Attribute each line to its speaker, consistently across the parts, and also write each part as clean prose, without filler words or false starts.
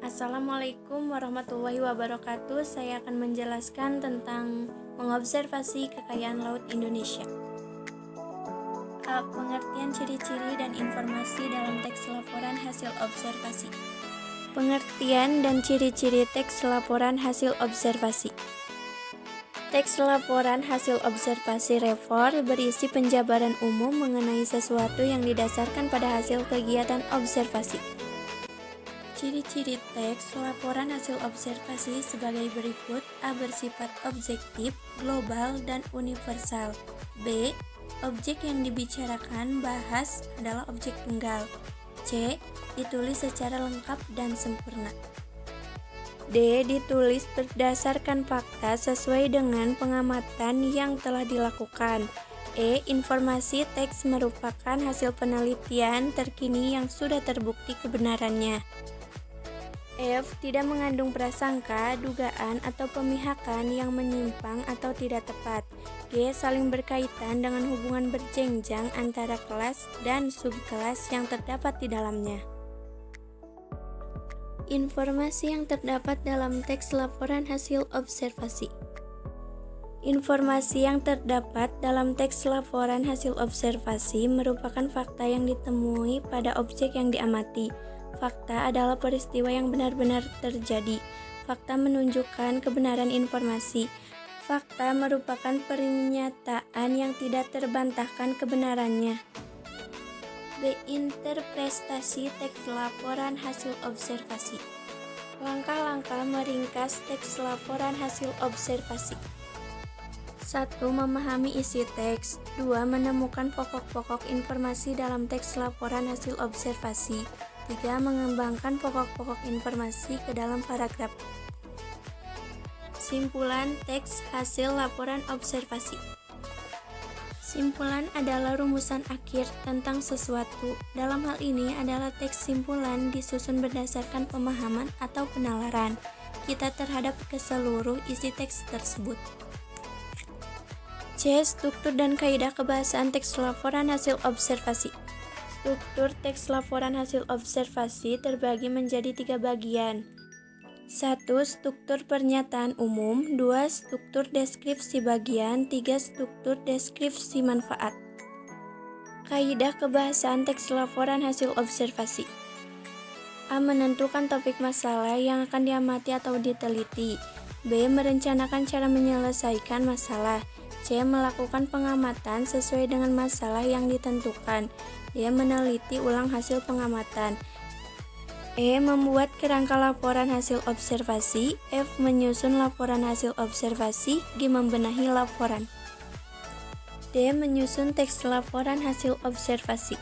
Speaker 1: Assalamualaikum warahmatullahi wabarakatuh. Saya akan menjelaskan tentang mengobservasi kekayaan laut Indonesia. Pengertian ciri-ciri dan informasi dalam teks laporan hasil observasi. Pengertian dan ciri-ciri teks laporan hasil observasi. Teks laporan hasil observasi REVOR berisi penjabaran umum mengenai sesuatu yang didasarkan pada hasil kegiatan observasi. Ciri-ciri teks laporan hasil observasi sebagai berikut. A. Bersifat objektif, global, dan universal. B. Objek yang dibicarakan, bahas adalah objek tunggal. C. Ditulis secara lengkap dan sempurna. D. Ditulis berdasarkan fakta sesuai dengan pengamatan yang telah dilakukan. E. Informasi teks merupakan hasil penelitian terkini yang sudah terbukti kebenarannya. F. Tidak mengandung prasangka, dugaan, atau pemihakan yang menyimpang atau tidak tepat. G. Saling berkaitan dengan hubungan berjenjang antara kelas dan subkelas yang terdapat di dalamnya. Informasi yang terdapat dalam teks laporan hasil observasi. Informasi yang terdapat dalam teks laporan hasil observasi merupakan fakta yang ditemui pada objek yang diamati. Fakta adalah peristiwa yang benar-benar terjadi. Fakta menunjukkan kebenaran informasi. Fakta merupakan pernyataan yang tidak terbantahkan kebenarannya. B. Interpretasi teks laporan hasil observasi. Langkah-langkah meringkas teks laporan hasil observasi. 1. Memahami isi teks. 2. Menemukan pokok-pokok informasi dalam teks laporan hasil observasi. 3. Mengembangkan pokok-pokok informasi ke dalam paragraf. Simpulan teks hasil laporan observasi. Simpulan adalah rumusan akhir tentang sesuatu. Dalam hal ini adalah teks simpulan disusun berdasarkan pemahaman atau penalaran kita terhadap keseluruh isi teks tersebut. C. Struktur dan kaidah kebahasaan teks laporan hasil observasi. Struktur teks laporan hasil observasi terbagi menjadi 3 bagian. 1. Struktur pernyataan umum. 2. Struktur deskripsi bagian. 3. Struktur deskripsi manfaat. Kaidah kebahasaan teks laporan hasil observasi. A. Menentukan topik masalah yang akan diamati atau diteliti. B. Merencanakan cara menyelesaikan masalah. C. Melakukan pengamatan sesuai dengan masalah yang ditentukan. D. Meneliti ulang hasil pengamatan. E. Membuat kerangka laporan hasil observasi. F. Menyusun laporan hasil observasi. G. Membenahi laporan. D. Menyusun teks laporan hasil observasi.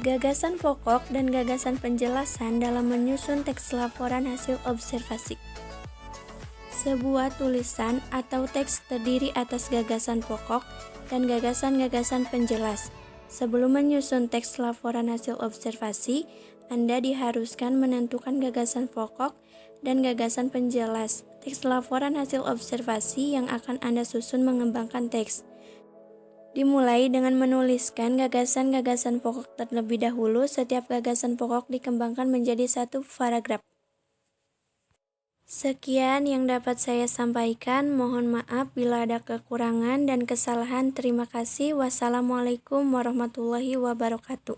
Speaker 1: Gagasan pokok dan gagasan penjelasan dalam menyusun teks laporan hasil observasi. Sebuah tulisan atau teks terdiri atas gagasan pokok dan gagasan-gagasan penjelas. Sebelum menyusun teks laporan hasil observasi, Anda diharuskan menentukan gagasan pokok dan gagasan penjelas teks laporan hasil observasi yang akan Anda susun mengembangkan teks. Dimulai dengan menuliskan gagasan-gagasan pokok terlebih dahulu. Setiap gagasan pokok dikembangkan menjadi satu paragraf. Sekian yang dapat saya sampaikan. Mohon maaf bila ada kekurangan dan kesalahan. Terima kasih. Wassalamualaikum warahmatullahi wabarakatuh.